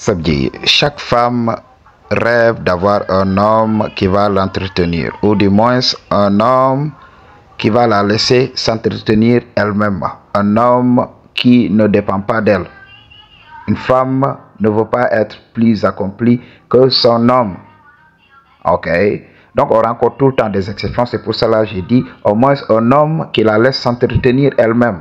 Sabdi, chaque femme rêve d'avoir un homme qui va l'entretenir, ou du moins un homme qui va la laisser s'entretenir elle-même, un homme qui ne dépend pas d'elle. Une femme ne veut pas être plus accomplie que son homme. Ok? Donc on rencontre tout le temps des exceptions, c'est pour cela que j'ai dit au moins un homme qui la laisse s'entretenir elle-même.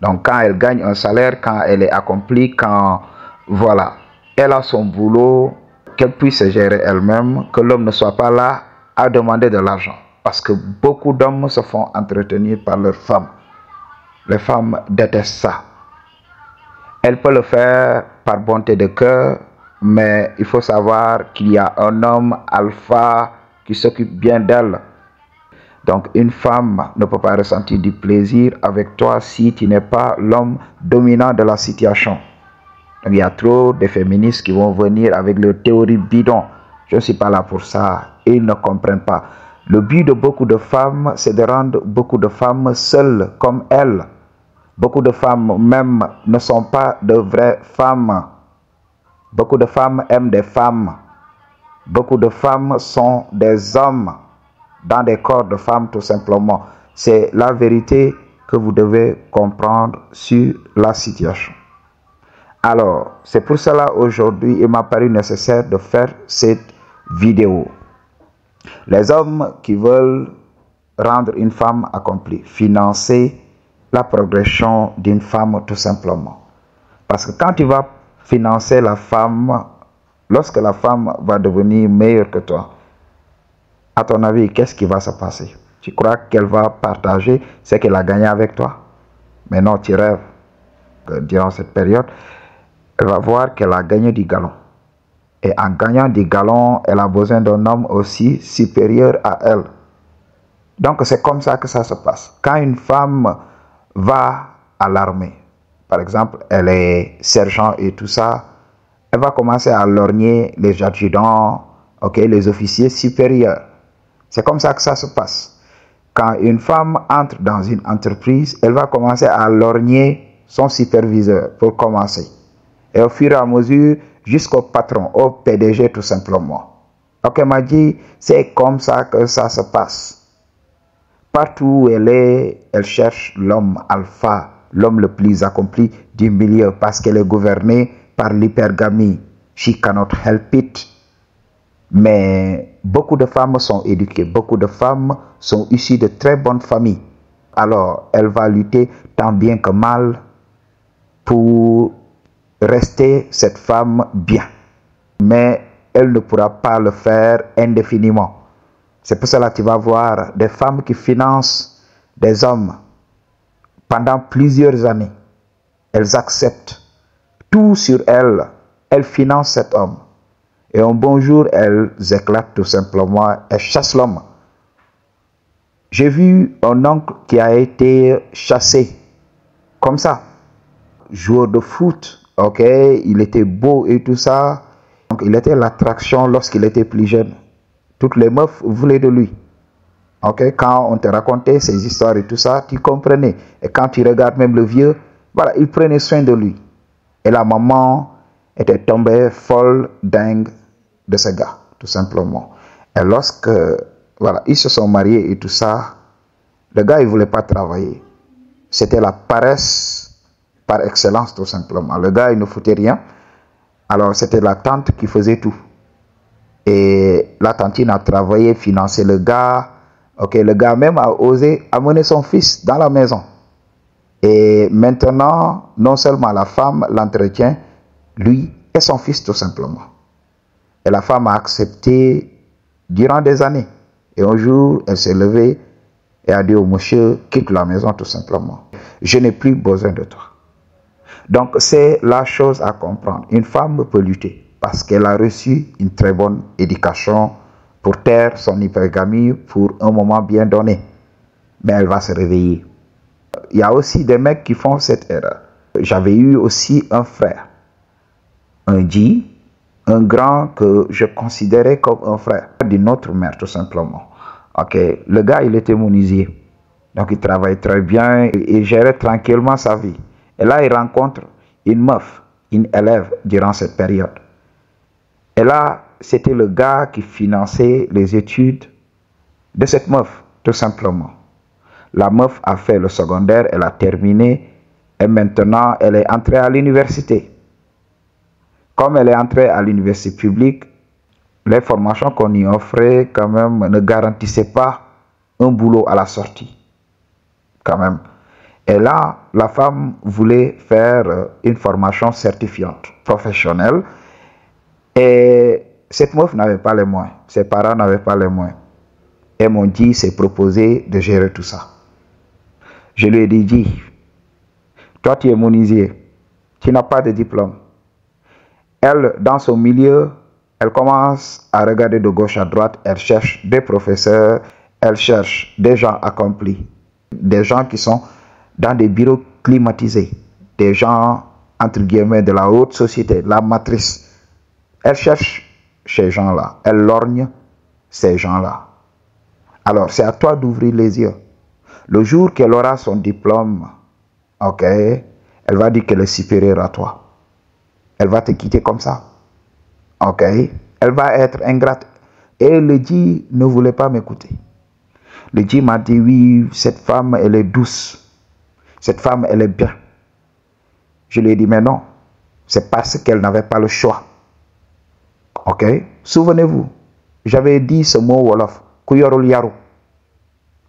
Donc quand elle gagne un salaire, quand elle est accomplie, quand voilà, elle a son boulot, qu'elle puisse se gérer elle-même, que l'homme ne soit pas là à demander de l'argent. Parce que beaucoup d'hommes se font entretenir par leurs femmes. Les femmes détestent ça. Elle peut le faire par bonté de cœur, mais il faut savoir qu'il y a un homme alpha qui s'occupe bien d'elle. Donc une femme ne peut pas ressentir du plaisir avec toi si tu n'es pas l'homme dominant de la situation. Donc il y a trop de féministes qui vont venir avec leur théorie bidon. Je ne suis pas là pour ça. Ils ne comprennent pas. Le but de beaucoup de femmes, c'est de rendre beaucoup de femmes seules comme elles. Beaucoup de femmes même ne sont pas de vraies femmes. Beaucoup de femmes aiment des femmes. Beaucoup de femmes sont des hommes dans des corps de femmes tout simplement. C'est la vérité que vous devez comprendre sur la situation. Alors, c'est pour cela aujourd'hui, il m'a paru nécessaire de faire cette vidéo. Les hommes qui veulent rendre une femme accomplie, financer la progression d'une femme tout simplement. Parce que quand tu vas financer la femme, lorsque la femme va devenir meilleure que toi, à ton avis, qu'est-ce qui va se passer? Tu crois qu'elle va partager ce qu'elle a gagné avec toi? Mais non, tu rêves que durant cette période, elle va voir qu'elle a gagné du galon. Et en gagnant du galon, elle a besoin d'un homme aussi supérieur à elle. Donc c'est comme ça que ça se passe. Quand une femme va à l'armée, par exemple, elle est sergent et tout ça, elle va commencer à lorgner les adjudants, les officiers supérieurs. C'est comme ça que ça se passe. Quand une femme entre dans une entreprise, elle va commencer à lorgner son superviseur pour commencer. Et au fur et à mesure, jusqu'au patron, au PDG tout simplement. Ok, m'a dit, c'est comme ça que ça se passe. Partout où elle est, elle cherche l'homme alpha, l'homme le plus accompli du milieu, parce qu'elle est gouvernée par l'hypergamie. She cannot help it. Mais beaucoup de femmes sont éduquées, beaucoup de femmes sont issues de très bonnes familles. Alors, elle va lutter tant bien que mal pour rester cette femme bien. Mais elle ne pourra pas le faire indéfiniment. C'est pour cela que tu vas voir des femmes qui financent des hommes pendant plusieurs années. Elles acceptent tout sur elles. Elles financent cet homme. Et un bon jour, elles éclatent tout simplement. Elles chassent l'homme. J'ai vu un oncle qui a été chassé comme ça. Joueur de foot, il était beau et tout ça. Donc il était l'attraction lorsqu'il était plus jeune. Toutes les meufs voulaient de lui. Quand on te racontait ces histoires et tout ça, tu comprenais. Et quand tu regardes même le vieux, voilà, il prenait soin de lui. Et la maman était tombée folle, dingue de ce gars, tout simplement. Et lorsque, voilà, ils se sont mariés et tout ça, le gars, il ne voulait pas travailler. C'était la paresse par excellence, tout simplement. Le gars, il ne foutait rien. Alors, c'était la tante qui faisait tout. Et la tantine a travaillé, financé le gars. Le gars même a osé amener son fils dans la maison. Et maintenant, non seulement la femme l'entretient, lui et son fils, tout simplement. Et la femme a accepté durant des années. Et un jour, elle s'est levée et a dit au monsieur, quitte la maison, tout simplement. Je n'ai plus besoin de toi. Donc, c'est la chose à comprendre. Une femme peut lutter parce qu'elle a reçu une très bonne éducation pour taire son hypergamie pour un moment bien donné. Mais elle va se réveiller. Il y a aussi des mecs qui font cette erreur. J'avais eu aussi un frère, un grand que je considérais comme un frère d'une autre mère, tout simplement. Le gars, il était menuisier. Donc, il travaillait très bien et gérait tranquillement sa vie. Et là, il rencontre une meuf. une élève durant cette période. Et là, c'était le gars qui finançait les études de cette meuf, tout simplement. La meuf a fait le secondaire, elle a terminé, et maintenant, elle est entrée à l'université. Comme elle est entrée à l'université publique, les formations qu'on y offrait, quand même, ne garantissaient pas un boulot à la sortie. Quand même. Et là, la femme voulait faire une formation certifiante, professionnelle. Et cette meuf n'avait pas les moyens. Ses parents n'avaient pas les moyens. Et mon dit s'est proposé de gérer tout ça. Je lui ai dit, toi tu es menuisier, tu n'as pas de diplôme. Elle, dans son milieu, elle commence à regarder de gauche à droite, elle cherche des professeurs, elle cherche des gens accomplis, des gens qui sont dans des bureaux climatisés, des gens, entre guillemets, de la haute société, la matrice. Elle cherche ces gens-là, elle lorgne ces gens-là. Alors, c'est à toi d'ouvrir les yeux. Le jour qu'elle aura son diplôme, ok, elle va dire qu'elle est supérieure à toi. Elle va te quitter comme ça. Ok, elle va être ingrate. Et le Dji ne voulait pas m'écouter. Le Dji m'a dit, oui, cette femme, elle est douce. Cette femme, elle est bien. Je lui ai dit, mais non, c'est parce qu'elle n'avait pas le choix. Ok, souvenez-vous, j'avais dit ce mot wolof, kuyorul yaru.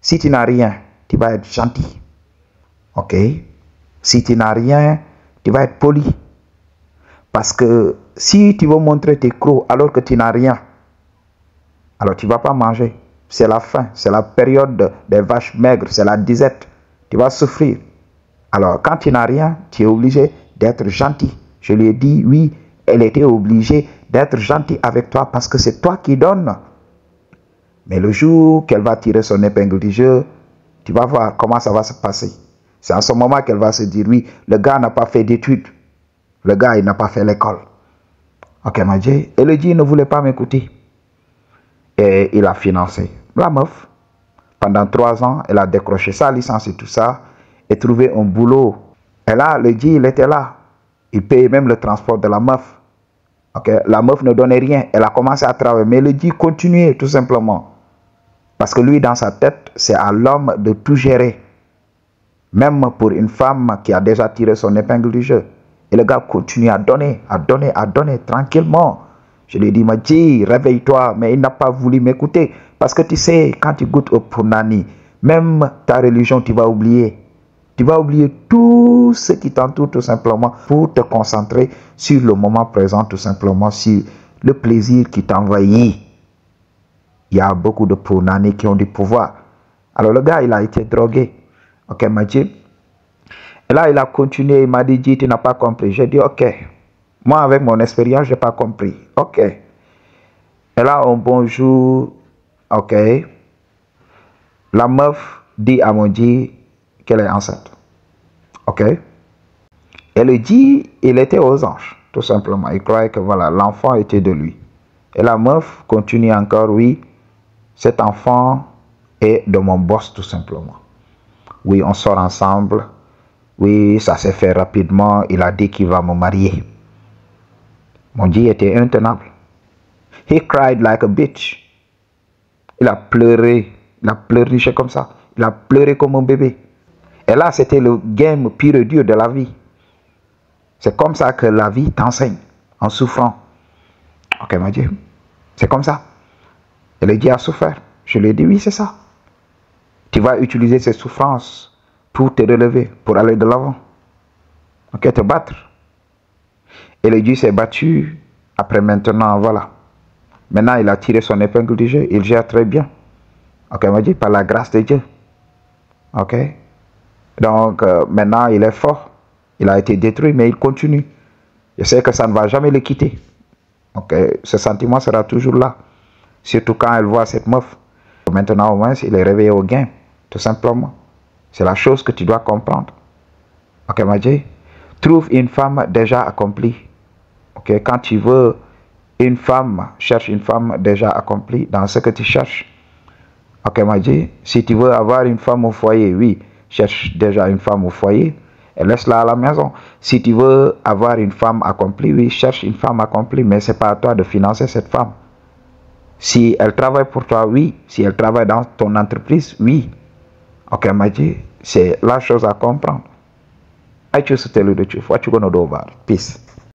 Si tu n'as rien, tu vas être gentil. Ok, si tu n'as rien, tu vas être poli. Parce que si tu veux montrer tes crocs alors que tu n'as rien, alors tu ne vas pas manger. C'est la faim, c'est la période des vaches maigres, c'est la disette. Tu vas souffrir. Alors quand tu n'as rien, tu es obligé d'être gentil. Je lui ai dit, oui, elle était obligée d'être gentille avec toi parce que c'est toi qui donnes. Mais le jour qu'elle va tirer son épingle du jeu, tu vas voir comment ça va se passer. C'est en ce moment qu'elle va se dire, oui, le gars n'a pas fait d'études. Le gars, il n'a pas fait l'école. Ok, Madjé. Et le Dji ne voulait pas m'écouter. Et il a financé. La meuf, pendant 3 ans, elle a décroché sa licence et tout ça, et trouvé un boulot. Et là, le Dji, il était là. Il payait même le transport de la meuf. Ok, la meuf ne donnait rien. Elle a commencé à travailler. Mais le Dji continuait, tout simplement. Parce que lui, dans sa tête, c'est à l'homme de tout gérer. Même pour une femme qui a déjà tiré son épingle du jeu. Et le gars continue à donner, tranquillement. Je lui ai dit, Madji, réveille-toi. Mais il n'a pas voulu m'écouter. Parce que tu sais, quand tu goûtes au punani, même ta religion, tu vas oublier. Tu vas oublier tout ce qui t'entoure tout simplement pour te concentrer sur le moment présent, tout simplement sur le plaisir qui t'envahit. Il y a beaucoup de punani qui ont du pouvoir. Alors le gars, il a été drogué. Ok, Madji. Et là, il a continué, il m'a dit, Dji, tu n'as pas compris. J'ai dit, ok. Moi, avec mon expérience, je n'ai pas compris. Ok. Et là, un bon jour, ok. La meuf dit à mon Dji qu'elle est enceinte. Ok. Et le Dji, il était aux anges, tout simplement. Il croyait que voilà, l'enfant était de lui. Et la meuf continue encore, oui, cet enfant est de mon boss, tout simplement. Oui, on sort ensemble. Oui, ça s'est fait rapidement. Il a dit qu'il va me marier. Mon Dji était intenable. He cried like a bitch. Il a pleuré comme ça. Il a pleuré comme un bébé. Et là, c'était le game pur et dur de la vie. C'est comme ça que la vie t'enseigne, en souffrant. Ok, mon Dieu. C'est comme ça. Et le Dji a souffert. Je lui ai dit, oui, c'est ça. Tu vas utiliser ces souffrances pour te relever, pour aller de l'avant. Ok, te battre. Et le Dji s'est battu. Après maintenant, voilà. Maintenant, il a tiré son épingle du jeu. Il gère très bien. Ok, m'a dit, par la grâce de Dieu. Ok. Donc, maintenant, il est fort. Il a été détruit, mais il continue. Je sais que ça ne va jamais le quitter. Ok. Ce sentiment sera toujours là. Surtout quand elle voit cette meuf. Maintenant, au moins, il est réveillé au game. Tout simplement. C'est la chose que tu dois comprendre. Ok, m'a dit. Trouve une femme déjà accomplie. Ok. Quand tu veux une femme, cherche une femme déjà accomplie dans ce que tu cherches. Ok, m'a dit. Si tu veux avoir une femme au foyer, oui, cherche déjà une femme au foyer. et laisse-la à la maison. Si tu veux avoir une femme accomplie, oui, cherche une femme accomplie, mais c'est pas à toi de financer cette femme. Si elle travaille pour toi, oui. Si elle travaille dans ton entreprise, oui. Ok, Maji, c'est la chose à comprendre. I choose to tell you the truth. What you gonna do about it? Peace.